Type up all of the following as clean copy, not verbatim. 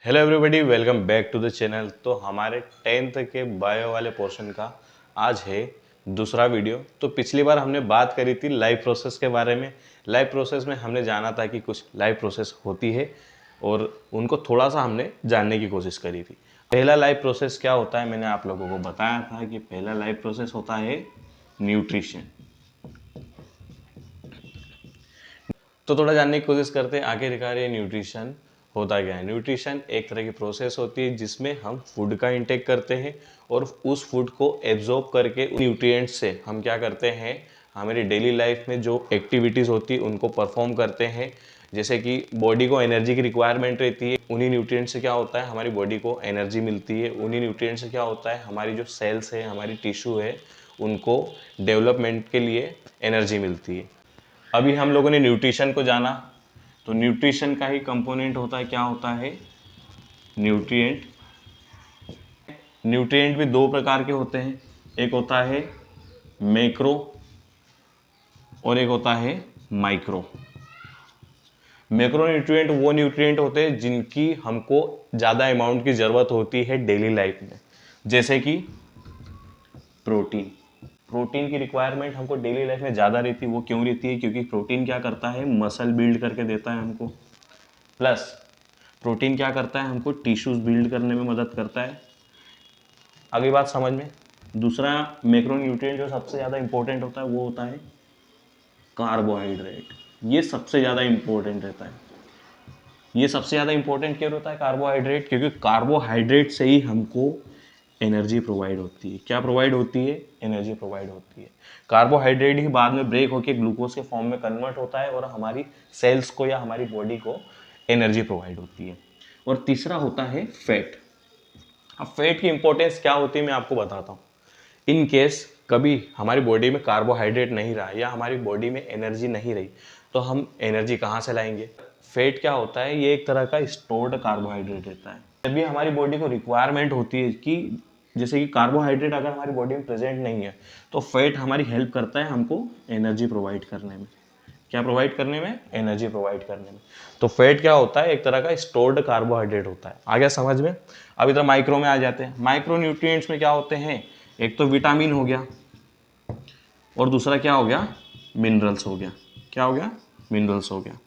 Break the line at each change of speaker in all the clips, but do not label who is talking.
Hello everybody, welcome back to the channel. तो हमारे 10th के बायो वाले पोर्शन का आज है दूसरा वीडियो। तो पिछली बार हमने बात करी थी लाइव प्रोसेस के बारे में। लाइव प्रोसेस में हमने जाना था कि कुछ लाइव प्रोसेस होती है और उनको थोड़ा सा हमने जानने की कोशिश करी थी। पहला लाइव प्रोसेस क्या होता है, मैंने आप लोगों को बताया था कि पहला लाइव प्रोसेस होता है न्यूट्रिशन। तो थोड़ा जानने की कोशिश करते हैं आखिरकार ये न्यूट्रिशन होता क्या है। न्यूट्रिशन एक तरह की प्रोसेस होती है जिसमें हम फूड का इंटेक करते हैं और उस फूड को एब्जॉर्ब करके न्यूट्रिएंट्स से हम क्या करते हैं, हमारी डेली लाइफ में जो एक्टिविटीज़ होती है उनको परफॉर्म करते हैं। जैसे कि बॉडी को एनर्जी की रिक्वायरमेंट रहती है, उन्हीं न्यूट्रिएंट से क्या होता है, हमारी बॉडी को एनर्जी मिलती है। उन्हीं न्यूट्रिएंट से क्या होता है, हमारी जो सेल्स है, हमारी टिश्यू है, उनको डेवलपमेंट के लिए एनर्जी मिलती है। अभी हम लोगों ने न्यूट्रिशन को जाना, तो न्यूट्रिशन का ही कंपोनेंट होता है, क्या होता है, न्यूट्रिएंट। न्यूट्रिएंट भी दो प्रकार के होते हैं, एक होता है मैक्रो और एक होता है माइक्रो। मैक्रो न्यूट्रिएंट वो न्यूट्रिएंट होते हैं जिनकी हमको ज़्यादा अमाउंट की ज़रूरत होती है डेली लाइफ में, जैसे कि प्रोटीन। प्रोटीन की रिक्वायरमेंट हमको डेली लाइफ में ज़्यादा रहती है। वो क्यों रहती है, क्योंकि प्रोटीन क्या करता है, मसल बिल्ड करके देता है हमको। प्लस प्रोटीन क्या करता है, हमको टिश्यूज बिल्ड करने में मदद करता है। अगली बात समझ में। दूसरा मैक्रोन्यूट्रिएंट जो सबसे ज़्यादा इंपॉर्टेंट होता है वो होता है कार्बोहाइड्रेट। ये सबसे ज़्यादा इंपॉर्टेंट रहता है। ये सबसे ज़्यादा इंपॉर्टेंट क्यों होता है कार्बोहाइड्रेट, क्योंकि कार्बोहाइड्रेट से ही हमको एनर्जी प्रोवाइड होती है। क्या प्रोवाइड होती है, एनर्जी प्रोवाइड होती है। कार्बोहाइड्रेट ही बाद में ब्रेक होकर ग्लूकोज के फॉर्म में कन्वर्ट होता है और हमारी सेल्स को या हमारी बॉडी को एनर्जी प्रोवाइड होती है। और तीसरा होता है फैट। अब फैट की इंपॉर्टेंस क्या होती है मैं आपको बताता हूँ। इन केस कभी हमारी बॉडी में कार्बोहाइड्रेट नहीं रहा या हमारी बॉडी में एनर्जी नहीं रही, तो हम एनर्जी कहाँ से लाएंगे। फैट क्या होता है, ये एक तरह का स्टोर्ड कार्बोहाइड्रेट रहता है। जब भी हमारी बॉडी को रिक्वायरमेंट होती है कि जैसे कि कार्बोहाइड्रेट अगर हमारी बॉडी में प्रेजेंट नहीं है, तो फैट हमारी हेल्प करता है हमको एनर्जी प्रोवाइड करने में। क्या प्रोवाइड करने में, एनर्जी प्रोवाइड करने में। तो फैट क्या होता है, एक तरह का स्टोर्ड कार्बोहाइड्रेट होता है। आ गया समझ में। अब इधर माइक्रो में आ जाते हैं। माइक्रो न्यूट्रिएंट्स में क्या होते हैं, एक तो विटामिन हो गया और दूसरा क्या हो गया, मिनरल्स हो गया। क्या हो गया, मिनरल्स हो गया।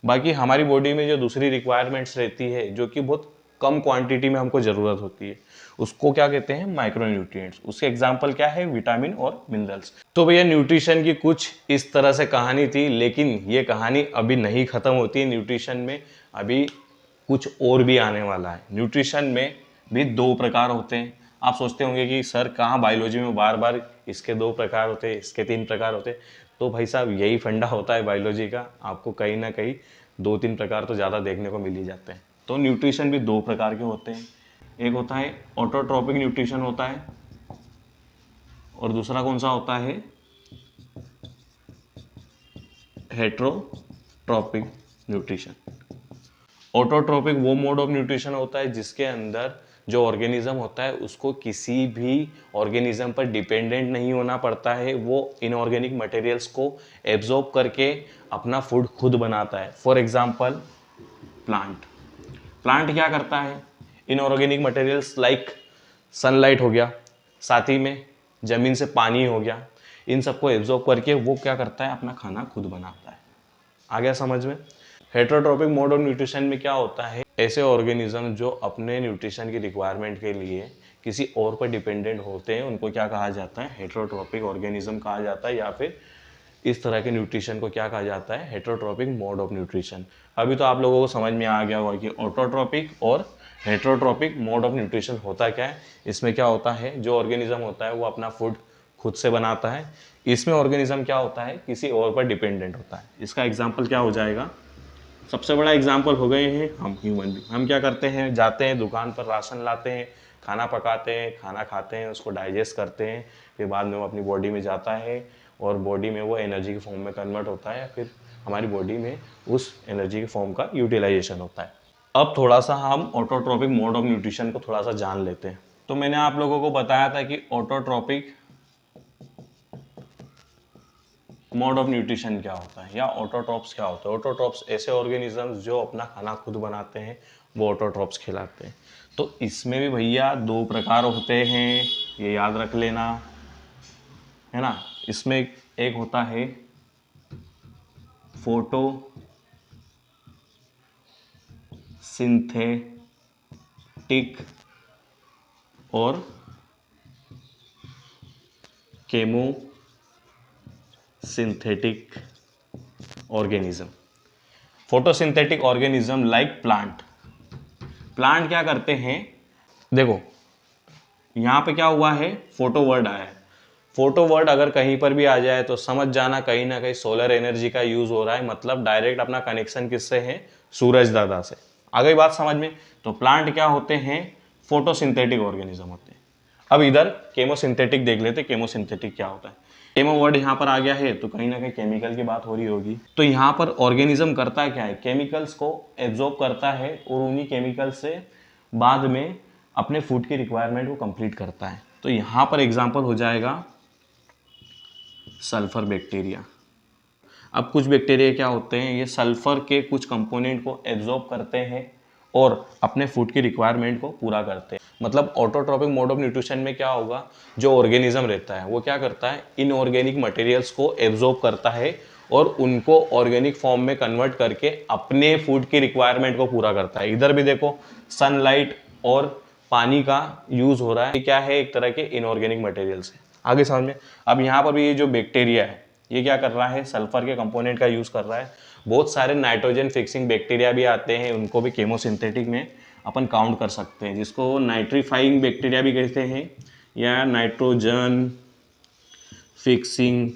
बाकी हमारी बॉडी में जो दूसरी रिक्वायरमेंट्स रहती है, जो कि बहुत कम क्वांटिटी में हमको ज़रूरत होती है, उसको क्या कहते हैं, माइक्रोन्यूट्रिएंट्स। उसके एग्जांपल क्या है, विटामिन और मिनरल्स। तो भैया न्यूट्रिशन की कुछ इस तरह से कहानी थी, लेकिन ये कहानी अभी नहीं ख़त्म होती है। न्यूट्रिशन में अभी कुछ और भी आने वाला है। न्यूट्रिशन में भी दो प्रकार होते हैं। आप सोचते होंगे कि सर कहाँ बायोलॉजी में बार बार इसके दो प्रकार होते हैं, इसके तीन प्रकार होते हैं। तो भाई साहब यही फंडा होता है बायोलॉजी का, आपको कहीं ना कहीं दो तीन प्रकार तो ज़्यादा देखने को मिल ही जाते हैं। तो न्यूट्रिशन भी दो प्रकार के होते हैं। एक होता है ऑटोट्रॉपिक न्यूट्रिशन होता है और दूसरा कौन सा होता है, हेट्रोट्रॉपिक न्यूट्रिशन। ऑटोट्रॉपिक वो मोड ऑफ न्यूट्रिशन होता है जिसके अंदर जो ऑर्गेनिज्म होता है उसको किसी भी ऑर्गेनिज्म पर डिपेंडेंट नहीं होना पड़ता है। वो इनऑर्गेनिक मटेरियल्स को एब्जॉर्ब करके अपना फूड खुद बनाता है। For example plant. प्लांट क्या करता है, इनऑर्गेनिक मटेरियल्स लाइक सनलाइट हो गया, साथ ही में ज़मीन से पानी हो गया, इन सबको एब्जॉर्ब करके वो क्या करता है, अपना खाना खुद बनाता है। आ गया समझ में। हेट्रोट्रॉपिक मोड ऑफ न्यूट्रिशन में क्या होता है, ऐसे ऑर्गेनिज्म जो अपने न्यूट्रिशन की रिक्वायरमेंट के लिए किसी और पर डिपेंडेंट होते हैं, उनको क्या कहा जाता है, हेट्रोट्रॉपिक ऑर्गेनिज्म कहा जाता है। या फिर इस तरह के न्यूट्रिशन को क्या कहा जाता है, हेट्रोट्रॉपिक मोड ऑफ न्यूट्रिशन। अभी तो आप लोगों को समझ में आ गया होगा कि ऑटोट्रॉपिक और हेट्रोट्रॉपिक मोड ऑफ न्यूट्रिशन होता क्या है। इसमें क्या होता है, जो ऑर्गेनिज्म होता है वो अपना फूड खुद से बनाता है। इसमें ऑर्गेनिज्म क्या होता है, किसी और पर डिपेंडेंट होता है। इसका एग्जाम्पल क्या हो जाएगा, सबसे बड़ा एग्जाम्पल हो गए हैं हम ह्यूमन बींग। हम क्या करते हैं, जाते हैं दुकान पर, राशन लाते हैं, खाना पकाते हैं, खाना खाते हैं, उसको डाइजेस्ट करते हैं, फिर बाद में वो अपनी बॉडी में जाता है और बॉडी में वो एनर्जी के फॉर्म में कन्वर्ट होता है। फिर हमारी बॉडी में उस एनर्जी के फॉर्म का यूटिलाइजेशन होता है। अब थोड़ा सा हम ऑटोट्रॉपिक मोड ऑफ न्यूट्रिशन को थोड़ा सा जान लेते हैं। तो मैंने आप लोगों को बताया था कि ऑटोट्रॉपिक मोड ऑफ न्यूट्रिशन क्या होता है या ऑटोट्रॉप्स क्या होता है। ऑटोट्रॉप्स ऐसे ऑर्गेनिजम्स जो अपना खाना खुद बनाते हैं, वो ऑटोट्रॉप्स खिलाते हैं। तो इसमें भी भैया दो प्रकार होते हैं, ये याद रख लेना, है ना। इसमें एक होता है फोटो सिंथेटिक और chemo synthetic organism. Photosynthetic organism like plant. Plant क्या करते हैं, देखो यहां पे क्या हुआ है, फोटो वर्ड आया है। फोटो वर्ड अगर कहीं पर भी आ जाए तो समझ जाना कहीं ना कहीं सोलर एनर्जी का यूज हो रहा है, मतलब डायरेक्ट अपना कनेक्शन किससे है, सूरज दादा से। आ गई बात समझ में। तो प्लांट क्या होते हैं, फोटोसिंथेटिक ऑर्गेनिज्म होते हैं। अब इधर केमोसिंथेटिक देख लेते, केमोसिंथेटिक क्या होता है। केमो वर्ड यहाँ पर आ गया है तो कहीं ना कहीं केमिकल की बात हो रही होगी। तो यहाँ पर ऑर्गेनिज्म करता क्या है, केमिकल्स को एब्जॉर्ब करता है और उन्हीं केमिकल से बाद में अपने फूड की रिक्वायरमेंट को कंप्लीट करता है। तो यहाँ पर एग्जांपल हो जाएगा सल्फर बैक्टीरिया। अब कुछ बैक्टीरिया क्या होते हैं, ये सल्फर के कुछ कंपोनेंट को एब्जॉर्ब करते हैं और अपने फूड की रिक्वायरमेंट को पूरा करते हैं। मतलब ऑटोट्रॉपिक मोड ऑफ न्यूट्रिशन में क्या होगा, जो ऑर्गेनिज्म रहता है वो क्या करता है, इनऑर्गेनिक मटेरियल्स को एब्जॉर्ब करता है और उनको ऑर्गेनिक फॉर्म में कन्वर्ट करके अपने फूड की रिक्वायरमेंट को पूरा करता है। इधर भी देखो सनलाइट और पानी का यूज हो रहा है, ये क्या है, एक तरह के इनऑर्गेनिक मटेरियल्स है। आगे समझ में। अब यहाँ पर भी ये जो बैक्टीरिया है ये क्या कर रहा है, सल्फर के कंपोनेंट का यूज कर रहा है। बहुत सारे नाइट्रोजन फिक्सिंग बैक्टीरिया भी आते हैं, उनको भी केमोसिंथेटिक में अपन काउंट कर सकते हैं, जिसको नाइट्रीफाइंग बैक्टीरिया भी कहते हैं या नाइट्रोजन फिक्सिंग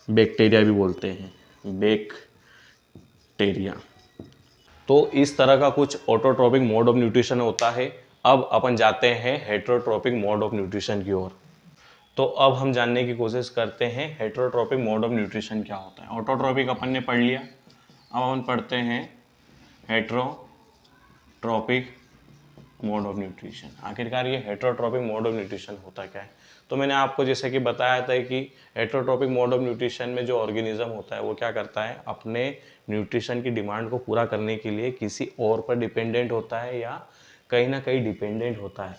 बैक्टीरिया भी बोलते हैं, बैक्टीरिया। तो इस तरह का कुछ ऑटोट्रॉपिक मोड ऑफ न्यूट्रिशन होता है। अब अपन जाते हैं हेटेरोट्रॉपिक मोड ऑफ न्यूट्रिशन की ओर। तो अब हम जानने की कोशिश करते हैं हेटेरोट्रॉपिक मोड ऑफ न्यूट्रिशन क्या होता है। ऑटोट्रॉपिक अपन ने पढ़ लिया, अब अपन पढ़ते हैं हेटेरोट्रॉपिक मोड ऑफ न्यूट्रिशन। आखिरकार ये हेटेरोट्रॉपिक मोड ऑफ न्यूट्रिशन होता क्या है। तो मैंने आपको जैसे कि बताया था कि हेटेरोट्रॉपिक मोड ऑफ न्यूट्रिशन में जो ऑर्गेनिज्म होता है वो क्या करता है, अपने न्यूट्रिशन की डिमांड को पूरा करने के लिए किसी और पर डिपेंडेंट होता है या कहीं ना कहीं डिपेंडेंट होता है।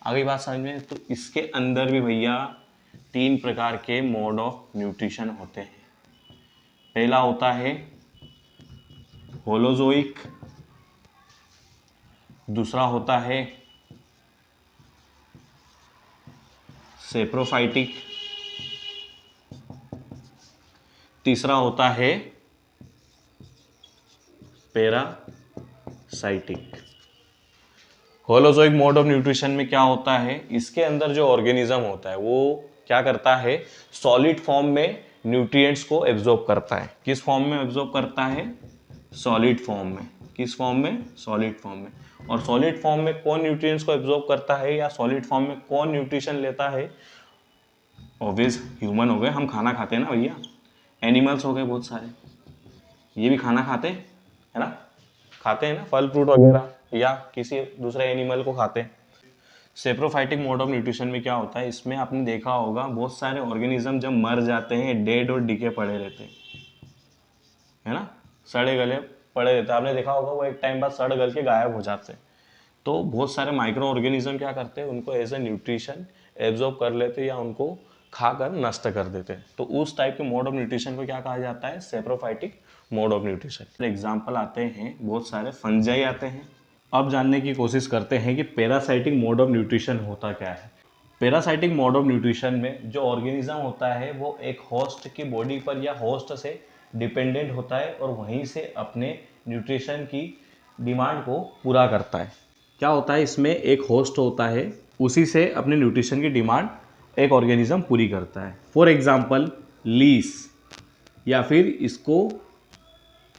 आगे बात समझ में। तो इसके अंदर भी भैया तीन प्रकार के मोड ऑफ न्यूट्रिशन होते हैं। पहला होता है होलोजोइक, दूसरा होता है सेप्रोफाइटिक, तीसरा होता है parasitic. Holozoic mode of nutrition में क्या होता है, इसके अंदर जो ऑर्गेनिज्म होता है वो क्या करता है, सॉलिड फॉर्म में न्यूट्रिएंट्स को एब्जॉर्ब करता है। किस फॉर्म में एब्जॉर्ब करता है, सॉलिड फॉर्म में। किस फॉर्म में, सॉलिड फॉर्म में। और सॉलिड फॉर्म में कौन न्यूट्रिएंट्स को एब्जॉर्ब करता है या सॉलिड फॉर्म में कौन न्यूट्रिशन लेता है, ऑब्वियस ह्यूमन हो गए, हम खाना खाते हैं ना भैया। एनिमल्स हो गए बहुत सारे, ये भी खाना खाते हैं, है ना, खाते हैं ना, फल फ्रूट वगैरह, या किसी दूसरे एनिमल को खाते हैं। सेप्रोफाइटिक मोड ऑफ न्यूट्रिशन में क्या होता है, इसमें आपने देखा होगा बहुत सारे ऑर्गेनिज्म जब मर जाते हैं डेड और डिके पड़े रहते हैं, है ना, सड़े गले पड़े रहते हैं। आपने देखा होगा वो एक टाइम बाद सड़ गल के गायब हो जाते हैं। तो बहुत सारे माइक्रो ऑर्गेनिज्म क्या करते हैं, उनको एज ए न्यूट्रिशन एब्जॉर्ब कर लेते हैं या उनको खाकर नष्ट कर देते हैं। तो उस टाइप के मोड ऑफ न्यूट्रिशन को क्या कहा जाता है, saprophytic mode of nutrition. Example आते हैं बहुत सारे, फंजाई आते हैं। अब जानने की कोशिश करते हैं कि पैरासाइटिक मोड ऑफ न्यूट्रिशन होता क्या है। पैरासाइटिक मोड ऑफ न्यूट्रिशन में जो ऑर्गेनिज्म होता है वो एक होस्ट की बॉडी पर या होस्ट से डिपेंडेंट होता है और वहीं से अपने न्यूट्रिशन की डिमांड को पूरा करता है। क्या होता है, इसमें एक होस्ट होता है, उसी से अपने न्यूट्रिशन की डिमांड एक ऑर्गेनिज्म पूरी करता है। फॉर एग्जांपल लीस, या फिर इसको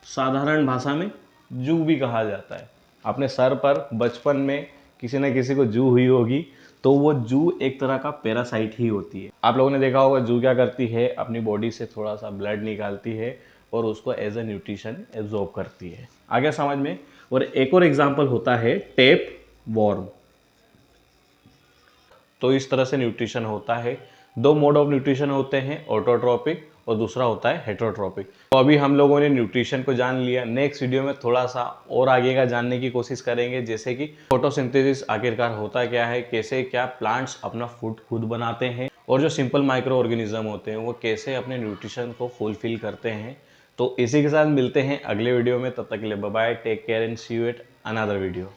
साधारण भाषा में जू भी कहा जाता है। अपने सर पर बचपन में किसी न किसी को जू हुई होगी, तो वो जू एक तरह का पैरासाइट ही होती है। आप लोगों ने देखा होगा जू क्या करती है, अपनी बॉडी से थोड़ा सा ब्लड निकालती है और उसको एज ए न्यूट्रिशन एब्जॉर्ब करती है। आगे समझ में। और एक और एग्जांपल होता है टेप वॉर्म। तो इस तरह से न्यूट्रिशन होता है। दो मोड ऑफ न्यूट्रिशन होते हैं, ऑटोट्रॉपिक और दूसरा होता है हेटरोट्रॉपिक। तो अभी हम लोगों ने न्यूट्रिशन को जान लिया। नेक्स्ट वीडियो में थोड़ा सा और आगे का जानने की कोशिश करेंगे, जैसे कि फोटोसिंथेसिस आखिरकार होता क्या है, कैसे क्या प्लांट्स अपना फूड खुद बनाते हैं, और जो सिंपल माइक्रो ऑर्गेनिज्म होते हैं वो कैसे अपने न्यूट्रिशन को फुलफिल करते हैं। तो इसी के साथ मिलते हैं अगले वीडियो में। तब तक के लिए bye bye, take care and see you at another video.